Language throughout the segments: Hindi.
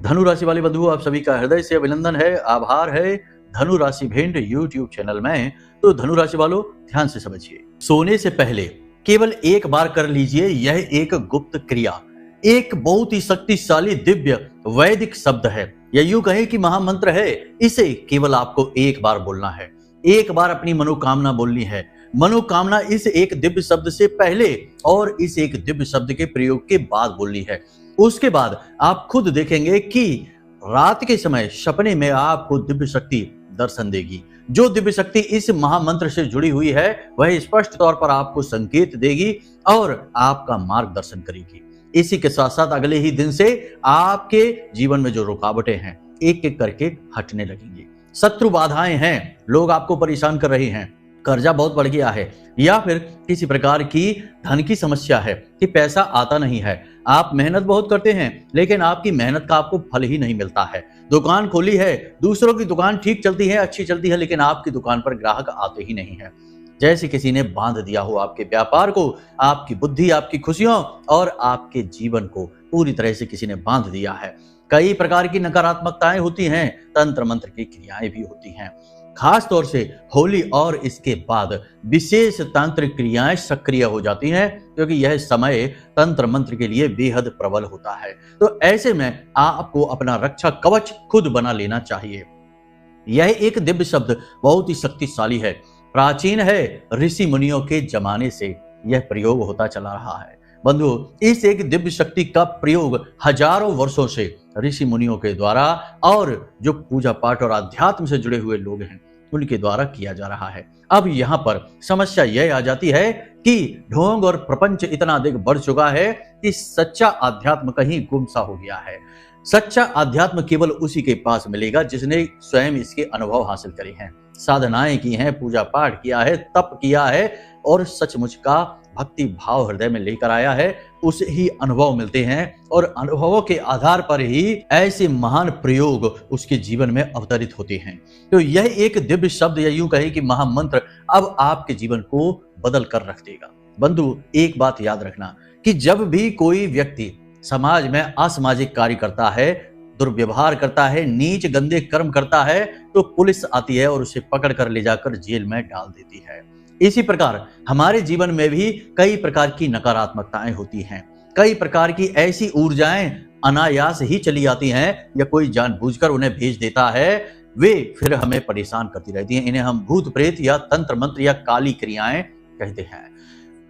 धनु राशि वाले बंधु, आप सभी का हृदय से अभिनंदन है, आभार है। धनु राशि भेंट यूट्यूब चैनल में। तो धनु राशि वालों, ध्यान से समझिए। सोने से पहले केवल एक बार कर लीजिए यह एक गुप्त क्रिया। एक बहुत ही शक्तिशाली दिव्य वैदिक शब्द है, या यूं कहें कि महामंत्र है। इसे केवल आपको एक बार बोलना है, एक बार अपनी मनोकामना बोलनी है। मनोकामना इस एक दिव्य शब्द से पहले और इस एक दिव्य शब्द के प्रयोग के बाद बोलनी है। उसके बाद आप खुद देखेंगे कि रात के समय सपने में आपको दिव्य शक्ति दर्शन देगी। जो दिव्य शक्ति इस महामंत्र से जुड़ी हुई है वह स्पष्ट तौर पर आपको संकेत देगी और आपका मार्गदर्शन करेगी। इसी के साथ साथ अगले ही दिन से आपके जीवन में जो रुकावटें हैं एक एक करके हटने लगेंगी। शत्रु बाधाएं हैं, लोग आपको परेशान कर रहे हैं, कर्जा बहुत बढ़ गया है, या फिर किसी प्रकार की धन की समस्या है कि पैसा आता नहीं है। आप मेहनत बहुत करते हैं लेकिन आपकी मेहनत का आपको फल ही नहीं मिलता है। दुकान खोली है, दूसरों की दुकान ठीक चलती है, अच्छी चलती है, लेकिन आपकी दुकान पर ग्राहक आते ही नहीं है। जैसे किसी ने बांध दिया हो आपके व्यापार को, आपकी बुद्धि, आपकी खुशियों और आपके जीवन को पूरी तरह से किसी ने बांध दिया है। कई प्रकार की नकारात्मकताएं होती हैं, तंत्र मंत्र की क्रियाएं भी होती हैं। खास तौर से होली और इसके बाद विशेष तंत्र क्रियाएं सक्रिय हो जाती हैं, क्योंकि यह समय तंत्र मंत्र के लिए बेहद प्रबल होता है। तो ऐसे में आपको अपना रक्षा कवच खुद बना लेना चाहिए। यह एक दिव्य शब्द बहुत ही शक्तिशाली है, प्राचीन है। ऋषि मुनियों के जमाने से यह प्रयोग होता चला रहा है। बंधु, इस एक दिव्य शक्ति का प्रयोग हजारों वर्षों से ऋषि मुनियों के द्वारा और जो पूजा पाठ और अध्यात्म से जुड़े हुए लोग हैं उनके द्वारा किया जा रहा है। अब यहाँ पर समस्या यह आ जाती है कि ढोंग और प्रपंच इतना अधिक बढ़ चुका है कि सच्चा अध्यात्म कहीं गुमसा हो गया है। सच्चा अध्यात्म केवल उसी के पास मिलेगा जिसने स्वयं इसके अनुभव हासिल करे हैं, साधनाएं की हैं, पूजा पाठ किया है, तप किया है और सचमुच का भक्ति भाव हृदय में लेकर आया है। उसे ही अनुभव मिलते हैं और अनुभवों के आधार पर ही ऐसे महान प्रयोग उसके जीवन में अवतरित होते हैं। तो यह एक दिव्य शब्द, या यूं कहे कि महामंत्र, अब आपके जीवन को बदल कर रख देगा। बंधु, एक बात याद रखना कि जब भी कोई व्यक्ति समाज में असामाजिक कार्य करता है, दुर्व्यवहार करता है, नीच गंदे कर्म करता है, तो पुलिस आती है और उसे पकड़ कर ले जाकर जेल में डाल देती है। इसी प्रकार हमारे जीवन में भी कई प्रकार की नकारात्मकताएं होती हैं, कई प्रकार की ऐसी ऊर्जाएं अनायास ही चली आती हैं, या कोई जानबूझकर उन्हें भेज देता है, वे फिर हमें परेशान करती रहती हैं। इन्हें हम भूत प्रेत या तंत्र मंत्र या काली क्रियाएं कहते हैं।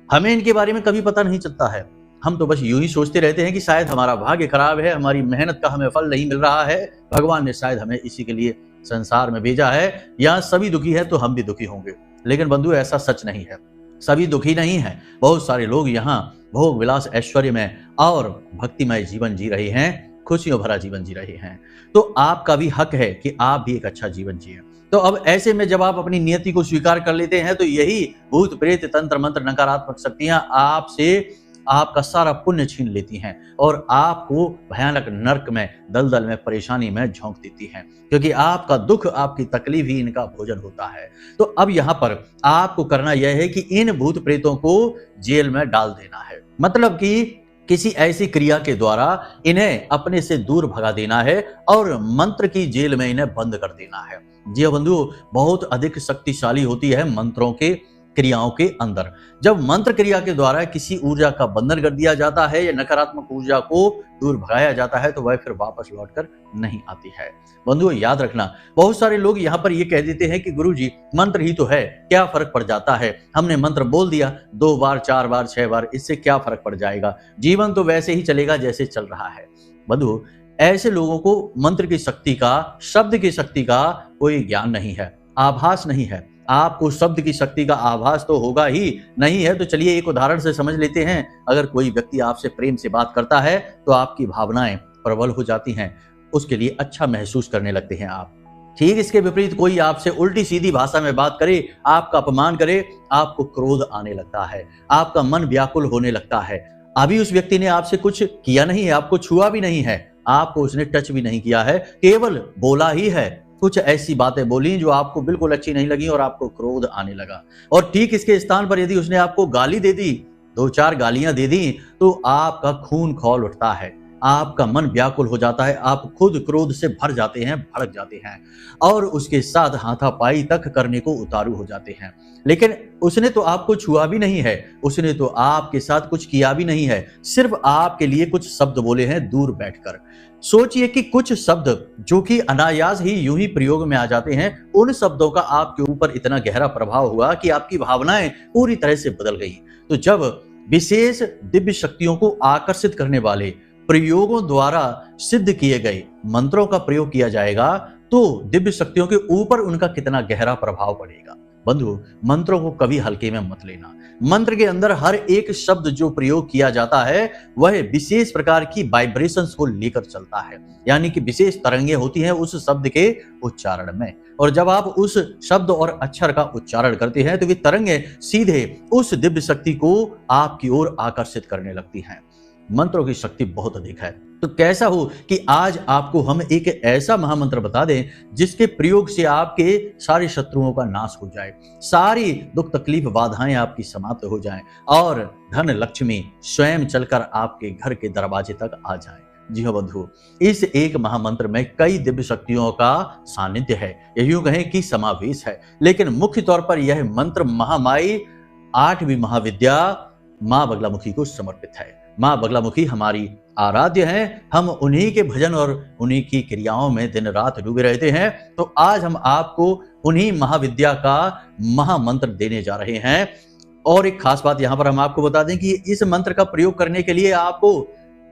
हमें इनके बारे में कभी पता नहीं चलता है। हम तो बस यूं ही सोचते रहते हैं कि शायद हमारा भाग्य खराब है, हमारी मेहनत का हमें फल नहीं मिल रहा है, भगवान ने शायद हमें इसी के लिए संसार में भेजा है, या सभी दुखी है तो हम भी दुखी होंगे। लेकिन बंधु, ऐसा सच नहीं है। सभी दुखी नहीं है। बहुत सारे लोग यहाँ भोग विलास ऐश्वर्य में और भक्तिमय जीवन जी रहे हैं, खुशियों भरा जीवन जी रहे हैं। तो आपका भी हक है कि आप भी एक अच्छा जीवन जिए। तो अब ऐसे में जब आप अपनी नियति को स्वीकार कर लेते हैं तो यही भूत प्रेत तंत्र मंत्र नकारात्मक शक्तियां आपसे आपका सारा पुण्य छीन लेती हैं और आपको भयानक नरक में, दलदल में, परेशानी में झोंक देती हैं, क्योंकि आपका दुख, आपकी तकलीफ ही इनका भोजन होता है। तो अब यहाँ पर आपको करना यह है कि इन भूत प्रेतों को जेल में डाल देना है। मतलब कि किसी ऐसी क्रिया के द्वारा इन्हें अपने से दूर भगा देना है और मंत्र की जेल में इन्हें बंद कर देना है। जी बंधु, बहुत अधिक शक्तिशाली होती है मंत्रों के क्रियाओं के अंदर। जब मंत्र क्रिया के द्वारा किसी ऊर्जा का बंधन कर दिया जाता है या नकारात्मक ऊर्जा को दूर भगाया जाता है तो वह फिर वापस लौटकर नहीं आती है। बंधुओं, याद रखना, बहुत सारे लोग यहाँ पर ये कह देते हैं कि गुरुजी मंत्र ही तो है, क्या फर्क पड़ जाता है, हमने मंत्र बोल दिया 2 बार 4 बार 6 बार, इससे क्या फर्क पड़ जाएगा, जीवन तो वैसे ही चलेगा जैसे चल रहा है। बंधु, ऐसे लोगों को मंत्र की शक्ति का, शब्द की शक्ति का कोई ज्ञान नहीं है, आभास नहीं है। आपको शब्द की शक्ति का आभास तो होगा ही नहीं है। तो चलिए एक उदाहरण से समझ लेते हैं। अगर कोई व्यक्ति आपसे प्रेम से बात करता है तो आपकी भावनाएं प्रबल हो जाती हैं, उसके लिए अच्छा महसूस करने लगते हैं आप। ठीक इसके विपरीत कोई आपसे उल्टी सीधी भाषा में बात करे, आपका अपमान करे, आपको क्रोध आने लगता है, आपका मन व्याकुल होने लगता है। अभी उस व्यक्ति ने आपसे कुछ किया नहीं है, आपको छुआ भी नहीं है, आपको उसने टच भी नहीं किया है, केवल बोला ही है। कुछ ऐसी बातें बोली जो आपको बिल्कुल अच्छी नहीं लगी और आपको क्रोध आने लगा। और ठीक इसके स्थान पर यदि उसने आपको गाली दे दी, 2-4 गालियां दे दी, तो आपका खून खौल उठता है, आपका मन व्याकुल हो जाता है, आप खुद क्रोध से भर जाते हैं, भड़क जाते हैं और उसके साथ हाथापाई तक करने को उतारू हो जाते हैं। लेकिन उसने तो आपको छुआ भी नहीं है, उसने तो आपके साथ कुछ किया भी नहीं है, सिर्फ आपके लिए कुछ शब्द बोले हैं दूर बैठकर। सोचिए कि कुछ शब्द जो कि अनायास ही यूं ही प्रयोग में आ जाते हैं, उन शब्दों का आपके ऊपर इतना गहरा प्रभाव हुआ कि आपकी भावनाएं पूरी तरह से बदल गई। तो जब विशेष दिव्य शक्तियों को आकर्षित करने वाले प्रयोगों द्वारा सिद्ध किए गए मंत्रों का प्रयोग किया जाएगा, तो दिव्य शक्तियों के ऊपर उनका कितना गहरा प्रभाव पड़ेगा। बंधु, मंत्रों को कभी हल्के में मत लेना। मंत्र के अंदर हर एक शब्द जो प्रयोग किया जाता है वह विशेष प्रकार की वाइब्रेशंस को लेकर चलता है, यानी कि विशेष तरंगे होती हैं उस शब्द के उच्चारण में। और जब आप उस शब्द और अक्षर का उच्चारण करते हैं तो वे तरंगे सीधे उस दिव्य शक्ति को आपकी ओर आकर्षित करने लगती हैं। मंत्रों की शक्ति बहुत अधिक है। तो कैसा हो कि आज आपको हम एक ऐसा महामंत्र बता दें जिसके प्रयोग से आपके सारे शत्रुओं का नाश हो जाए, सारी दुख तकलीफ बाधाएं आपकी समाप्त हो जाएं और धन लक्ष्मी स्वयं चलकर आपके घर के दरवाजे तक आ जाए। जी हाँ बंधु, इस एक महामंत्र में कई दिव्य शक्तियों का सानिध्य है, यूं कहें कि समावेश है। लेकिन मुख्य तौर पर यह मंत्र महामाई 8वीं महाविद्या मां बगलामुखी को समर्पित है। मां बगलामुखी हमारी आराध्य हैं, हम उन्हीं के भजन और उन्हीं की क्रियाओं में दिन रात डूबे रहते हैं। तो आज हम आपको उन्हीं महाविद्या का महामंत्र देने जा रहे हैं। और एक खास बात यहां पर हम आपको बता दें कि इस मंत्र का प्रयोग करने के लिए आपको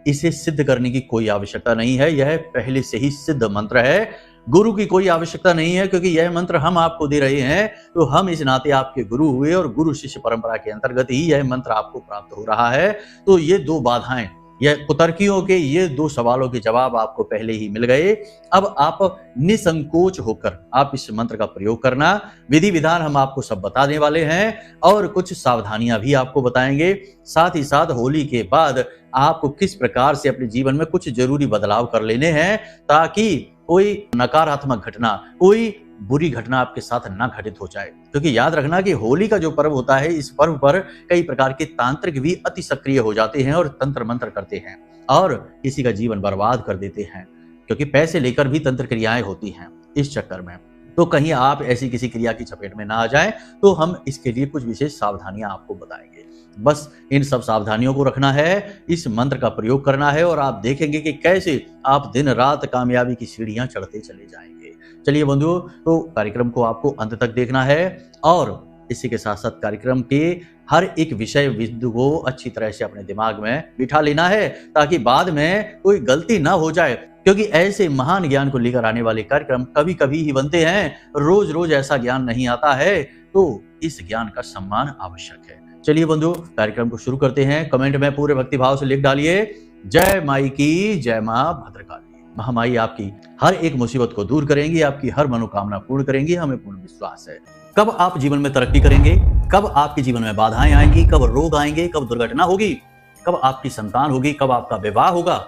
इसे सिद्ध करने की कोई आवश्यकता नहीं है, यह पहले से ही सिद्ध मंत्र है। गुरु की कोई आवश्यकता नहीं है, क्योंकि यह मंत्र हम आपको दे रहे हैं तो हम इस नाते आपके गुरु हुए और गुरु शिष्य परंपरा के अंतर्गत ही यह मंत्र आपको प्राप्त हो रहा है। तो ये दो बाधाएं, यह कुतर्कियों के ये दो सवालों के जवाब आपको पहले ही मिल गए। अब आप निसंकोच होकर आप इस मंत्र का प्रयोग करना। विधि विधान हम आपको सब बताने वाले हैं और कुछ सावधानियां भी आपको बताएंगे। साथ ही साथ होली के बाद आपको किस प्रकार से अपने जीवन में कुछ जरूरी बदलाव कर लेने हैं ताकि कोई नकारात्मक घटना, कोई बुरी घटना आपके साथ ना घटित हो जाए। क्योंकि याद रखना कि होली का जो पर्व होता है, इस पर्व पर कई प्रकार के तांत्रिक भी अति सक्रिय हो जाते हैं और तंत्र मंत्र करते हैं और किसी का जीवन बर्बाद कर देते हैं, क्योंकि पैसे लेकर भी तंत्र क्रियाएं होती हैं इस चक्कर में। तो कहीं आप ऐसी किसी क्रिया की चपेट में ना आ जाएं, तो हम इसके लिए कुछ विशेष सावधानियां आपको बताएंगे। बस इन सब सावधानियों को रखना है, इस मंत्र का प्रयोग करना है और आप देखेंगे कि कैसे आप दिन रात कामयाबी की सीढ़ियां चढ़ते चले जाएंगे। चलिए बंधुओं, तो कार्यक्रम को आपको अंत तक देखना है और इसी के साथ साथ कार्यक्रम के हर एक विषय बिंदु को अच्छी तरह से अपने दिमाग में बिठा लेना है ताकि बाद में कोई गलती ना हो जाए। क्योंकि ऐसे महान ज्ञान को लेकर आने वाले कार्यक्रम कभी कभी ही बनते हैं, रोज रोज ऐसा ज्ञान नहीं आता है, तो इस ज्ञान का सम्मान आवश्यक है। चलिए बंधु, कार्यक्रम को शुरू करते हैं। कमेंट में पूरे भक्ति भाव से लिख डालिए, जय माई की, जय मां भद्रकाली। महामाई आपकी हर एक मुसीबत को दूर करेंगी, आपकी हर मनोकामना पूर्ण करेंगी, हमें पूर्ण विश्वास है। कब आप जीवन में तरक्की करेंगे, कब आपके जीवन में बाधाएं आएंगी, कब रोग आएंगे, कब दुर्घटना होगी, कब आपकी संतान होगी, कब आपका विवाह होगा,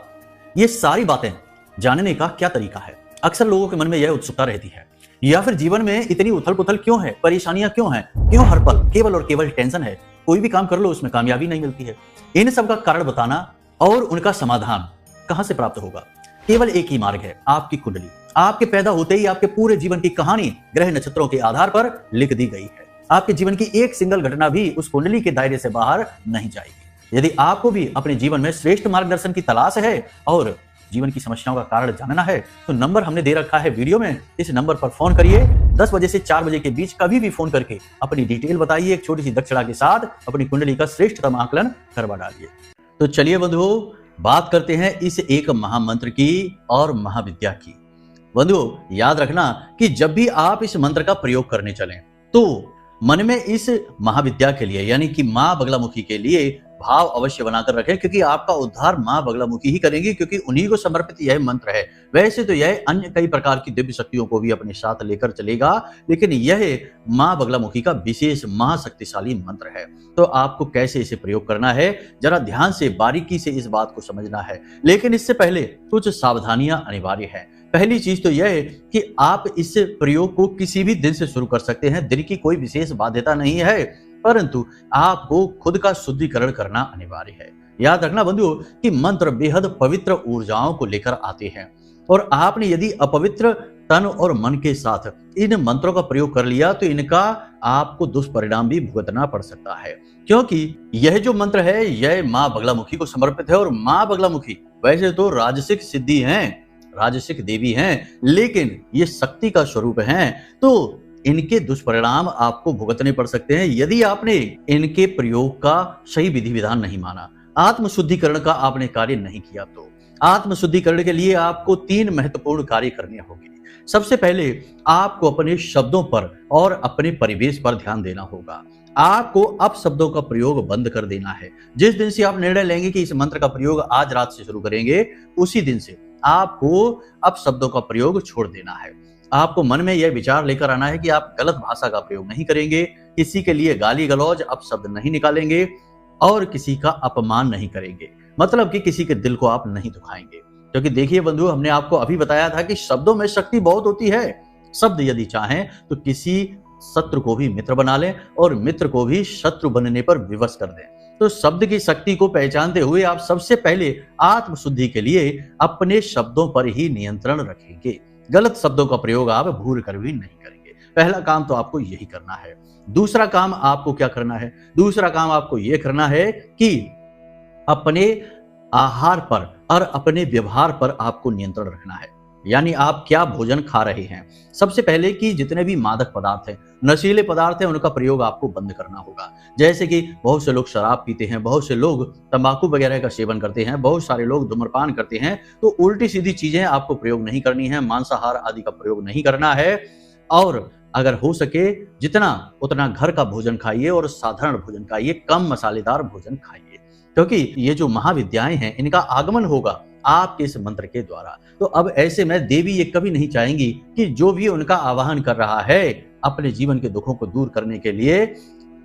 ये सारी बातें जानने का क्या तरीका है? अक्सर लोगों के मन में यह उत्सुकता रहती है। या फिर जीवन में इतनी उथल पुथल क्यों है, परेशानियां क्यों हैं, क्यों हर पल केवल और केवल टेंशन है, कोई भी काम कर लो उसमें कामयाबी नहीं मिलती है। इन सब का कारण बताना और उनका समाधान कहां से प्राप्त होगा? केवल एक ही मार्ग है, आपकी कुंडली। आपके पैदा होते ही आपके पूरे जीवन की कहानी ग्रह नक्षत्रों के आधार पर लिख दी गई है। आपके जीवन की एक सिंगल घटना भी उस कुंडली के दायरे से बाहर नहीं जाएगी। यदि आपको भी अपने जीवन में श्रेष्ठ मार्गदर्शन की तलाश है और जीवन की समस्याओं का कारण जानना है, तो नंबर हमने दे रखा है वीडियो में। इस नंबर पर फोन करिए। 10 बजे से 4 बजे के बीच कभी भी फोन करके अपनी डिटेल बताइए। एक छोटी सी दक्षिणा के साथ अपनी कुंडली का श्रेष्ठतम आकलन करवा डालिए। तो चलिए बंधुओं, बात करते हैं इस एक महामंत्र की और महाविद्या की। बंधुओं, याद रखना कि जब भी आप इस मंत्र का प्रयोग करने चलें तो मन में इस महाविद्या के लिए यानी कि मां बगलामुखी के लिए भाव अवश्य बनाकर रखें, क्योंकि आपका उद्धार मां बगलामुखी ही करेंगी, क्योंकि उन्हीं को समर्पित यह मंत्र है। वैसे तो यह अन्य कई प्रकार की दिव्य शक्तियों को भी अपने साथ लेकर चलेगा, लेकिन यह मां बगलामुखी का विशेष महाशक्तिशाली मंत्र है। तो आपको कैसे इसे प्रयोग करना है, जरा ध्यान से बारीकी से इस बात को समझना है। लेकिन इससे पहले कुछ सावधानियां अनिवार्य है। पहली चीज तो यह है कि आप इस प्रयोग को किसी भी दिन से शुरू कर सकते हैं। दिन की कोई विशेष बाध्यता नहीं है, परंतु आपको खुद का शुद्धिकरण करना अनिवार्य है। याद रखना बंधुओं कि मंत्र बेहद पवित्र ऊर्जाओं को लेकर आते हैं और आपने यदि अपवित्र तन और मन के साथ इन मंत्रों का प्रयोग कर लिया तो इनका आपको दुष्परिणाम भी भुगतना पड़ सकता है, क्योंकि यह जो मंत्र है यह माँ बगलामुखी को समर्पित है और माँ बगलामुखी वैसे तो राजसिक सिद्धि हैं, राजसिक देवी हैं, लेकिन ये शक्ति का स्वरूप हैं, तो इनके दुष्परिणाम आपको भुगतने पड़ सकते हैं यदि आपने इनके प्रयोग का सही विधि विधान नहीं माना, आत्मशुद्धिकरण का आपने कार्य नहीं किया। तो आत्मशुद्धिकरण के लिए आपको 3 महत्वपूर्ण कार्य करने होंगे। सबसे पहले आपको अपने शब्दों पर और अपने परिवेश पर ध्यान देना होगा। आपको अपशब्दों का प्रयोग बंद कर देना है। जिस दिन से आप निर्णय लेंगे कि इस मंत्र का प्रयोग आज रात से शुरू करेंगे, उसी दिन से आपको अपशब्दों का प्रयोग छोड़ देना है। आपको मन में यह विचार लेकर आना है कि आप गलत भाषा का प्रयोग नहीं करेंगे, किसी के लिए गाली गलौज अपशब्द नहीं निकालेंगे और किसी का अपमान नहीं करेंगे, मतलब कि किसी के दिल को आप नहीं दुखाएंगे। क्योंकि देखिए बंधु, हमने आपको अभी बताया था कि शब्दों में शक्ति बहुत होती है। शब्द यदि चाहें तो किसी शत्रु को भी मित्र बना लें और मित्र को भी शत्रु बनने पर विवश कर दें। तो शब्द की शक्ति को पहचानते हुए आप सबसे पहले आत्मशुद्धि के लिए अपने शब्दों पर ही नियंत्रण रखेंगे। गलत शब्दों का प्रयोग आप भूल कर भी नहीं करेंगे। पहला काम तो आपको यही करना है। दूसरा काम आपको क्या करना है? दूसरा काम आपको यह करना है कि अपने आहार पर और अपने व्यवहार पर आपको नियंत्रण रखना है, यानी आप क्या भोजन खा रहे हैं। सबसे पहले कि जितने भी मादक पदार्थ हैं, नशीले पदार्थ हैं, उनका प्रयोग आपको बंद करना होगा। जैसे कि बहुत से लोग शराब पीते हैं, बहुत से लोग तंबाकू वगैरह का सेवन करते हैं, बहुत सारे लोग धूम्रपान करते हैं। तो उल्टी सीधी चीजें आपको प्रयोग नहीं करनी है, मांसाहार आदि का प्रयोग नहीं करना है। और अगर हो सके जितना उतना घर का भोजन खाइए और साधारण भोजन खाइए, कम मसालेदार भोजन खाइए, क्योंकि ये जो महाविद्याएं हैं इनका आगमन होगा आपके इस मंत्र के द्वारा। तो अब ऐसे में देवी ये कभी नहीं चाहेंगी कि जो भी उनका आवाहन कर रहा है अपने जीवन के दुखों को दूर करने के लिए,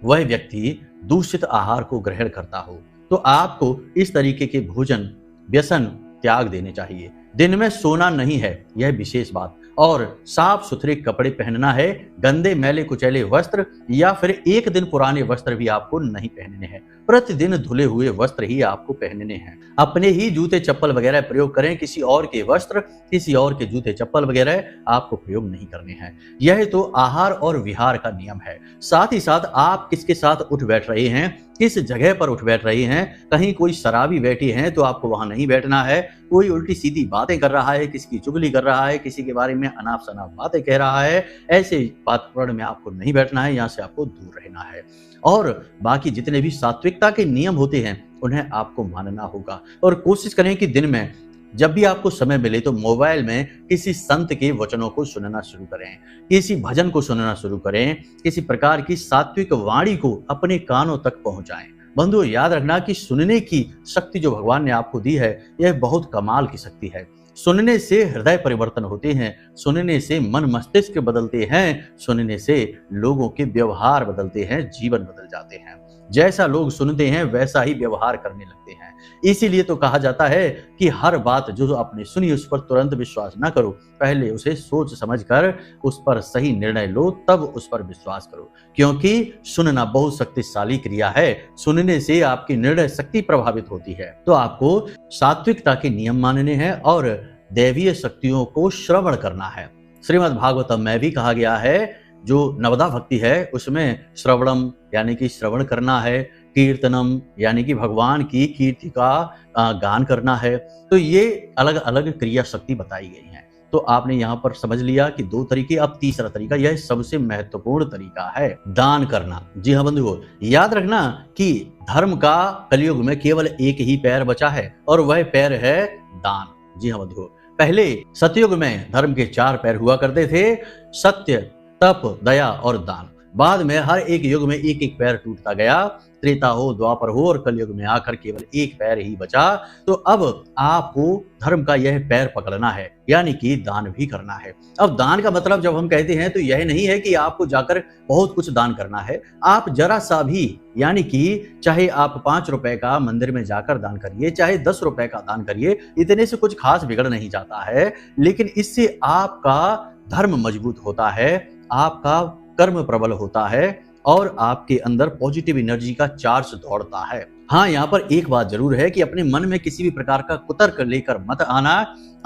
वह व्यक्ति दूषित आहार को ग्रहण करता हो। तो आपको इस तरीके के भोजन व्यसन त्याग देने चाहिए। दिन में सोना नहीं है, यह विशेष बात, और साफ सुथरे कपड़े पहनना है। गंदे मैले कुचैले वस्त्र या फिर एक दिन पुराने वस्त्र भी आपको नहीं पहनने हैं। प्रतिदिन धुले हुए वस्त्र ही आपको पहनने हैं। अपने ही जूते चप्पल वगैरह प्रयोग करें, किसी और के वस्त्र, किसी और के जूते चप्पल वगैरह आपको प्रयोग नहीं करने हैं। यह तो आहार और विहार का नियम है। साथ ही साथ आप किसके साथ उठ बैठ रहे हैं, किस जगह पर उठ बैठ रहे हैं। कहीं कोई शराबी बैठी है तो आपको वहां नहीं बैठना है। कोई उल्टी सीधी बातें कर रहा है, किसी की चुगली कर रहा है, किसी के बारे में अनाप शनाप बातें कह रहा है, ऐसे वातावरण में आपको नहीं बैठना है, यहाँ से आपको दूर रहना है। और बाकी जितने भी सात्विकता के नियम होते हैं उन्हें आपको मानना होगा। और कोशिश करें कि दिन में जब भी आपको समय मिले तो मोबाइल में किसी संत के वचनों को सुनना शुरू करें, किसी भजन को सुनना शुरू करें, किसी प्रकार की सात्विक वाणी को अपने कानों तक पहुंचाएं। बंधुओं, याद रखना कि सुनने की शक्ति जो भगवान ने आपको दी है यह बहुत कमाल की शक्ति है। सुनने से हृदय परिवर्तन होते हैं, सुनने से मन मस्तिष्क बदलते हैं, सुनने से लोगों के व्यवहार बदलते हैं, जीवन बदल जाते हैं। जैसा लोग सुनते हैं वैसा ही व्यवहार करने लगते हैं। इसीलिए तो कहा जाता है कि हर बात जो आपने सुनी उस पर तुरंत विश्वास न करो, पहले उसे सोच समझकर उस पर सही निर्णय लो, तब उस पर विश्वास करो। क्योंकि सुनना बहुत शक्तिशाली क्रिया है, सुनने से आपकी निर्णय शक्ति प्रभावित होती है। तो आपको सात्विकता के नियम मानने हैं और दैवीय शक्तियों को श्रवण करना है। श्रीमद् भागवतम में भी कहा गया है, जो नवदा भक्ति है उसमें श्रवणम यानी कि श्रवण करना है, कीर्तनम यानी कि भगवान की कीर्ति का गान करना है। तो ये अलग अलग क्रिया शक्ति बताई गई है। तो आपने यहाँ पर समझ लिया कि 2 तरीके। अब तीसरा तरीका, यह सबसे महत्वपूर्ण तरीका है, दान करना। जी हाँ बंधुओं, याद रखना कि धर्म का कलयुग में केवल एक ही पैर बचा है और वह पैर है दान। जी हाँ बंधुओं, पहले सतयुग में धर्म के 4 पैर हुआ करते थे, सत्य, तप, दया और दान। बाद में हर एक युग में एक एक पैर टूटता गया। त्रेता हो, द्वापर हो और कलयुग में आकर केवल एक पैर ही बचा। तो अब आपको धर्म का यह पैर पकड़ना है, यानी कि दान भी करना है। अब दान का मतलब जब हम कहते हैं तो यह नहीं है कि आपको जाकर बहुत कुछ दान करना है। आप जरा सा भी, यानी कि चाहे आप 5 रुपए का मंदिर में जाकर दान करिए, चाहे 10 रुपए का दान करिए, इतने से कुछ खास बिगड़ नहीं जाता है। लेकिन इससे आपका धर्म मजबूत होता है, आपका कर्म प्रबल होता है और आपके अंदर पॉजिटिव एनर्जी का चार्ज दौड़ता है। हाँ, यहाँ पर एक बात जरूर है कि अपने मन में किसी भी प्रकार का कुतर्क लेकर मत आना।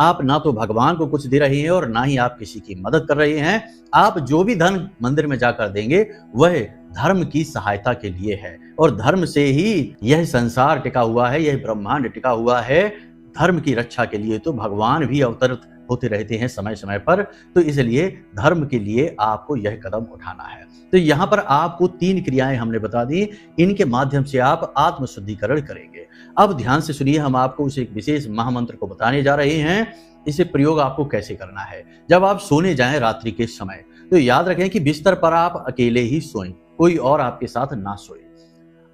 आप ना तो भगवान को कुछ दे रहे हैं और ना ही आप किसी की मदद कर रहे हैं। आप जो भी धन मंदिर में जाकर देंगे वह धर्म की सहायता के लिए है, और धर्म से ही यह संसार टिका हुआ है, यह ब्रह्मांड टिका हुआ है। धर्म की रक्षा के लिए तो भगवान भी अवतरित होते रहते हैं समय समय पर, तो इसलिए धर्म के लिए आपको यह कदम उठाना है। तो यहाँ पर आपको 3 क्रियाएं हमने बता दी, इनके माध्यम से आप आत्मशुद्धिकरण करेंगे। अब ध्यान से सुनिए, हम आपको उस एक विशेष महामंत्र को बताने जा रहे हैं। इसे प्रयोग आपको कैसे करना है। जब आप सोने जाएं रात्रि के समय, तो याद रखें कि बिस्तर पर आप अकेले ही सोएं, कोई और आपके साथ ना सोए।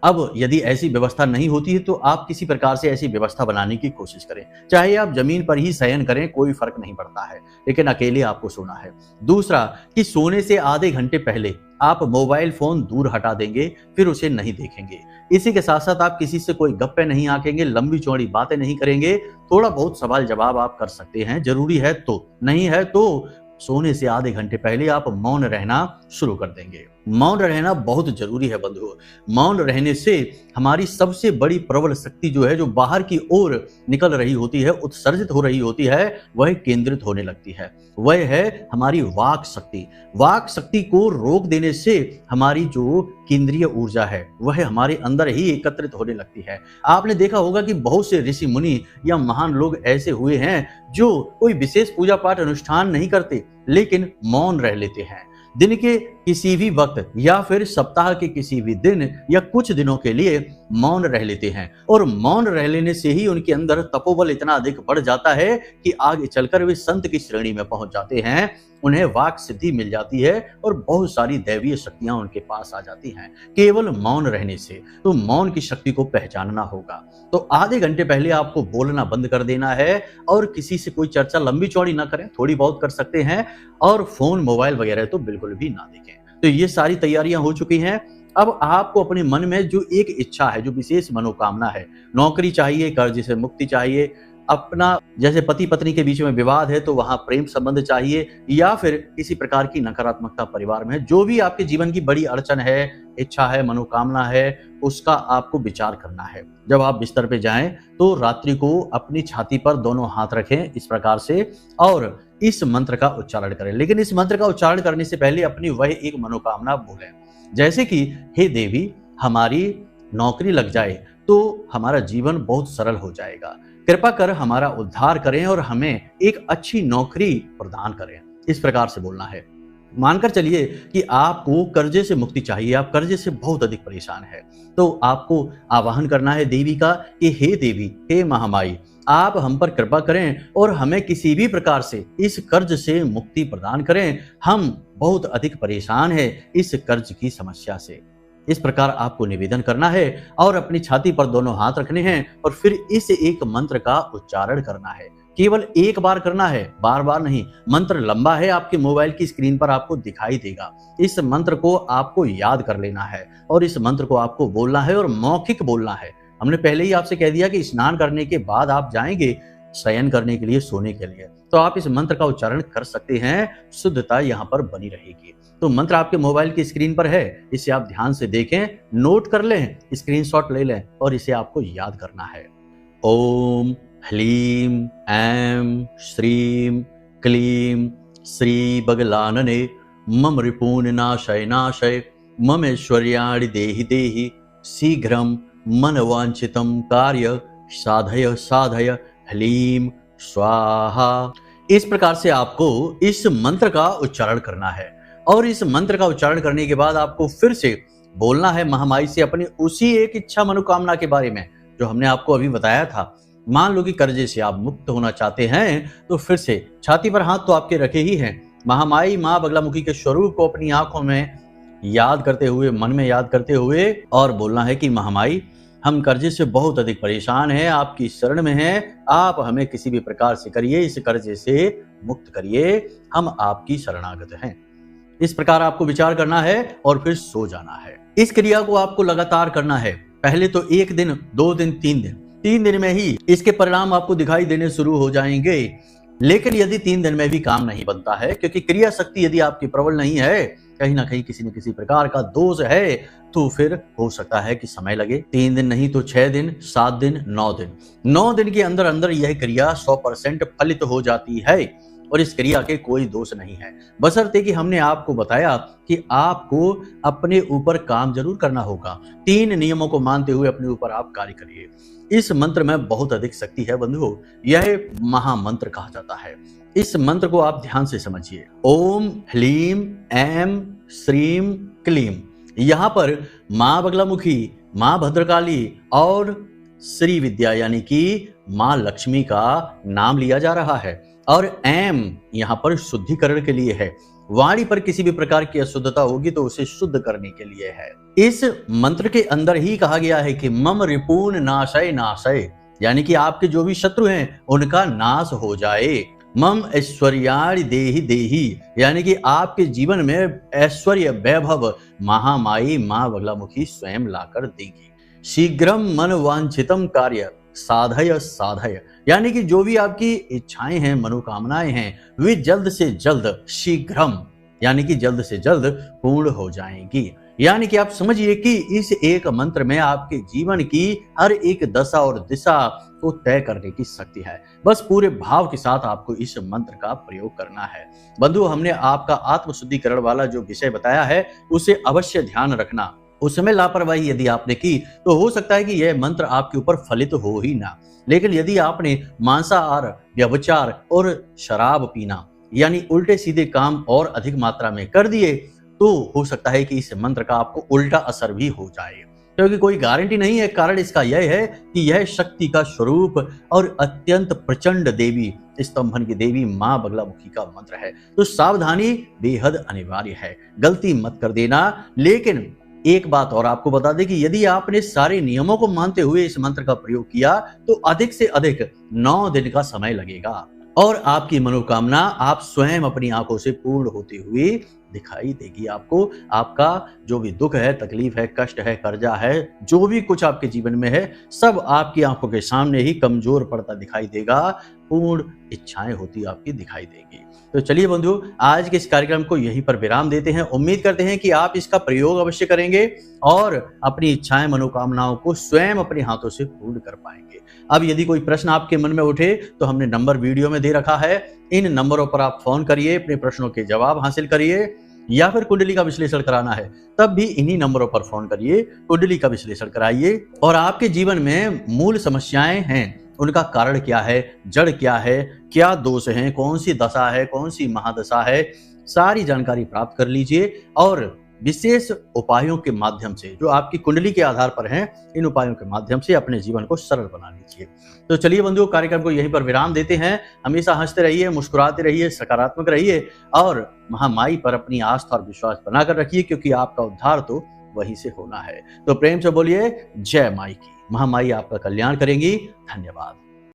अब यदि ऐसी व्यवस्था नहीं होती है तो आप किसी प्रकार से ऐसी व्यवस्था बनाने की कोशिश करें। चाहे आप जमीन पर ही शयन करें, कोई फर्क नहीं पड़ता है, लेकिन अकेले आपको सोना है। दूसरा, कि सोने से आधे घंटे पहले आप मोबाइल फोन दूर हटा देंगे, फिर उसे नहीं देखेंगे। इसी के साथ साथ आप किसी से कोई गप्पे नहीं आंकेंगे, लंबी चौड़ी बातें नहीं करेंगे। थोड़ा बहुत सवाल जवाब आप कर सकते हैं, जरूरी है तो, नहीं है तो सोने से आधे घंटे पहले आप मौन रहना शुरू कर देंगे। मौन रहना बहुत जरूरी है बंधुओं। मौन रहने से हमारी सबसे बड़ी प्रबल शक्ति जो है, जो बाहर की ओर निकल रही होती है, उत्सर्जित हो रही होती है, वह केंद्रित होने लगती है। वह है हमारी वाक शक्ति। वाक शक्ति को रोक देने से हमारी जो केंद्रीय ऊर्जा है वह हमारे अंदर ही एकत्रित होने लगती है। आपने देखा होगा कि बहुत से ऋषि मुनि या महान लोग ऐसे हुए हैं जो कोई विशेष पूजा पाठ अनुष्ठान नहीं करते, लेकिन मौन रह लेते हैं। दिन के किसी भी वक्त या फिर सप्ताह के किसी भी दिन या कुछ दिनों के लिए मौन रह लेते हैं, और मौन रह लेने से ही उनके अंदर तपोबल इतना अधिक बढ़ जाता है कि आगे चलकर वे संत की श्रेणी में पहुंच जाते हैं। उन्हें वाक सिद्धि मिल जाती है और बहुत सारी दैवीय शक्तियां उनके पास आ जाती हैं केवल मौन रहने से। तो मौन की शक्ति को पहचानना होगा। तो आधे घंटे पहले आपको बोलना बंद कर देना है, और किसी से कोई चर्चा लंबी चौड़ी ना करें, थोड़ी बहुत कर सकते हैं, और फोन मोबाइल वगैरह तो बिल्कुल भी ना देखें। तो ये सारी तैयारियां हो चुकी हैं। अब आपको अपने मन में जो एक इच्छा है, जो विशेष मनोकामना है, नौकरी चाहिए, कर्ज से मुक्ति चाहिए, अपना जैसे पति पत्नी के बीच में विवाद है तो वहां प्रेम संबंध चाहिए, या फिर किसी प्रकार की नकारात्मकता परिवार में है, जो भी आपके जीवन की बड़ी अड़चन है, इच्छा है, मनोकामना है, उसका आपको विचार करना है। जब आप बिस्तर पे जाएं तो रात्रि को अपनी छाती पर दोनों हाथ रखें इस प्रकार से, और इस मंत्र का उच्चारण करें। लेकिन इस मंत्र का उच्चारण करने से पहले अपनी वह एक मनोकामना बोलें, जैसे कि हे देवी, हमारी नौकरी लग जाए तो हमारा जीवन बहुत सरल हो जाएगा। कृपा कर हमारा उद्धार करें और हमें एक अच्छी नौकरी प्रदान करें। इस प्रकार से बोलना है। मानकर चलिए कि आपको कर्जे से मुक्ति चाहिए, आप कर्जे से बहुत अधिक परेशान है, तो आपको आवाहन करना है देवी का कि हे देवी, हे महामाई, आप हम पर कृपा करें और हमें किसी भी प्रकार से इस कर्ज से मुक्ति प्रदान करें। हम बहुत अधिक परेशान हैं इस कर्ज की समस्या से। इस प्रकार आपको निवेदन करना है और अपनी छाती पर दोनों हाथ रखने हैं, और फिर इस एक मंत्र का उच्चारण करना है। केवल एक बार करना है, बार बार नहीं। मंत्र लंबा है, आपके मोबाइल की स्क्रीन पर आपको दिखाई देगा। इस मंत्र को आपको याद कर लेना है और इस मंत्र को आपको बोलना है, और मौखिक बोलना है। हमने पहले ही आपसे कह दिया कि स्नान करने के बाद आप जाएंगे शयन करने के लिए, सोने के लिए, तो आप इस मंत्र का उच्चारण कर सकते हैं। शुद्धता यहाँ पर बनी रहेगी। तो मंत्र आपके मोबाइल की स्क्रीन पर है, इसे आप ध्यान से देखें, नोट कर लें, स्क्रीनशॉट ले लें, और इसे आपको याद करना है। ओम ह्लीं ऐं श्रीं क्लीं श्री बगलानने मम रिपून् नाशय नाशय मम ऐश्वर्याणि देहि देहि शीघ्रं मनवांछितं कार्य साधय साधय ह्लीं स्वाहा। इस प्रकार से आपको इस मंत्र का उच्चारण करना है, और इस मंत्र का उच्चारण करने के बाद आपको फिर से बोलना है महामाई से अपनी उसी एक इच्छा मनोकामना के बारे में जो हमने आपको अभी बताया था। मान लो कि कर्जे से आप मुक्त होना चाहते हैं, तो फिर से छाती पर हाथ तो आपके रखे ही हैं, महामाई माँ बगलामुखी के स्वरूप को अपनी आंखों में याद करते हुए, मन में याद करते हुए, और बोलना है कि महामाई, हम कर्जे से बहुत अधिक परेशान हैं, आपकी शरण में हैं, आप हमें किसी भी प्रकार से करिए, इस कर्जे से मुक्त करिए, हम आपकी शरणागत हैं। इस प्रकार आपको विचार करना है और फिर सो जाना है। इस क्रिया को आपको लगातार करना है। पहले तो 1 दिन, 2 दिन, 3 दिन, 3 दिन में ही इसके परिणाम आपको दिखाई देने शुरू हो जाएंगे। लेकिन यदि 3 दिन में भी काम नहीं बनता है, क्योंकि क्रिया शक्ति यदि आपकी प्रबल नहीं है, कहीं ना कहीं किसी न किसी प्रकार का दोष है, तो फिर हो सकता है कि समय लगे। 3 दिन नहीं तो 6 दिन, 7 दिन, 9 दिन। 9 दिन के अंदर अंदर यह क्रिया 100% फलित हो जाती है और इस क्रिया के कोई दोष नहीं है, बशर्ते कि हमने आपको बताया कि आपको अपने ऊपर काम जरूर करना होगा। 3 नियमों को मानते हुए अपने ऊपर आप कार्य करिए। इस मंत्र में बहुत अधिक शक्ति है बंधुओं, यह महामंत्र कहा जाता है। इस मंत्र को आप ध्यान से समझिए। ओम ह्लीम ऐम श्रीम क्लीम। यहाँ पर माँ बगलामुखी, माँ भद्रकाली और श्री विद्या यानी कि माँ लक्ष्मी का नाम लिया जा रहा है और ऐम यहाँ पर शुद्धिकरण के लिए है। वाणी पर किसी भी प्रकार की अशुद्धता होगी तो उसे शुद्ध करने के लिए है। इस मंत्र के अंदर ही कहा गया है कि मम रिपून नाशय नाशय, यानी कि आपके जो भी शत्रु हैं उनका नाश हो जाए। मम ऐश्वर्याणि देहि देहि, यानी कि आपके जीवन में ऐश्वर्य वैभव महामाई माँ बगलामुखी स्वयं लाकर देगी। शीघ्रम मन वांछितम कार्य साधय साधय, यानी कि जो भी आपकी इच्छाएं हैं, मनोकामनाएं हैं, वे जल्द से जल्द, शीघ्रम यानी कि जल्द से जल्द पूर्ण हो जाएंगी। यानी कि आप समझिए कि इस एक मंत्र में आपके जीवन की हर एक दशा और दिशा को तय करने की शक्ति है। बस पूरे भाव के साथ आपको इस मंत्र का प्रयोग करना है। बंधु, हमने आपका आत्म शुद्धिकरण वाला जो विषय बताया है उसे अवश्य ध्यान रखना। उस समय लापरवाही यदि आपने की तो हो सकता है कि यह मंत्र आपके ऊपर फलित हो ही ना। लेकिन यदि आपने मांसाहार, व्यभिचार और शराब पीना यानी उल्टे सीधे काम और अधिक मात्रा में कर दिए तो हो सकता है कि इस मंत्र का आपको उल्टा असर भी हो जाए, क्योंकि कोई गारंटी नहीं है। कारण इसका यह है कि यह शक्ति का स्वरूप और अत्यंत प्रचंड देवी, स्तंभन की देवी मां बगलामुखी का मंत्र है। तो सावधानी बेहद अनिवार्य है, गलती मत कर देना। लेकिन एक बात और आपको बता दें कि यदि आपने सारे नियमों को मानते हुए इस मंत्र का प्रयोग किया तो अधिक से अधिक 9 दिन का समय लगेगा और आपकी मनोकामना आप स्वयं अपनी आंखों से पूर्ण होते हुए दिखाई देगी। आपको आपका जो भी दुख है, तकलीफ है, कष्ट है, कर्जा है, जो भी कुछ आपके जीवन में है, सब आपकी आंखों के सामने ही कमजोर पड़ता दिखाई देगा, पूर्ण इच्छाएं होती आपकी दिखाई देगी। तो चलिए बंधु, आज के इस कार्यक्रम को यहीं पर विराम देते हैं। उम्मीद करते हैं कि आप इसका प्रयोग अवश्य करेंगे और अपनी इच्छाएं, मनोकामनाओं को स्वयं अपने हाथों से पूर्ण कर पाएंगे। अब यदि कोई प्रश्न आपके मन में उठे तो हमने नंबर वीडियो में दे रखा है, इन नंबरों पर आप फोन करिए, अपने प्रश्नों के जवाब हासिल करिए। या फिर कुंडली का विश्लेषण कराना है तब भी इन्हीं नंबरों पर फोन करिए, कुंडली का विश्लेषण कराइए और आपके जीवन में मूल समस्याएं हैं, उनका कारण क्या है, जड़ क्या है, क्या दोष हैं, कौन सी दशा है, कौन सी महादशा है, सारी जानकारी प्राप्त कर लीजिए और विशेष उपायों के माध्यम से जो आपकी कुंडली के आधार पर हैं, इन उपायों के माध्यम से अपने जीवन को सरल बना लीजिए। तो चलिए बंधुओं, कार्यक्रम को यहीं पर विराम देते हैं। हमेशा हंसते रहिए, मुस्कुराते रहिए, सकारात्मक रहिए और महामाई पर अपनी आस्था और विश्वास बनाकर रखिए, क्योंकि आपका उद्धार तो वहीं से होना है। तो प्रेम से बोलिए जय माई की। महामाई आपका कल्याण करेंगी। धन्यवाद।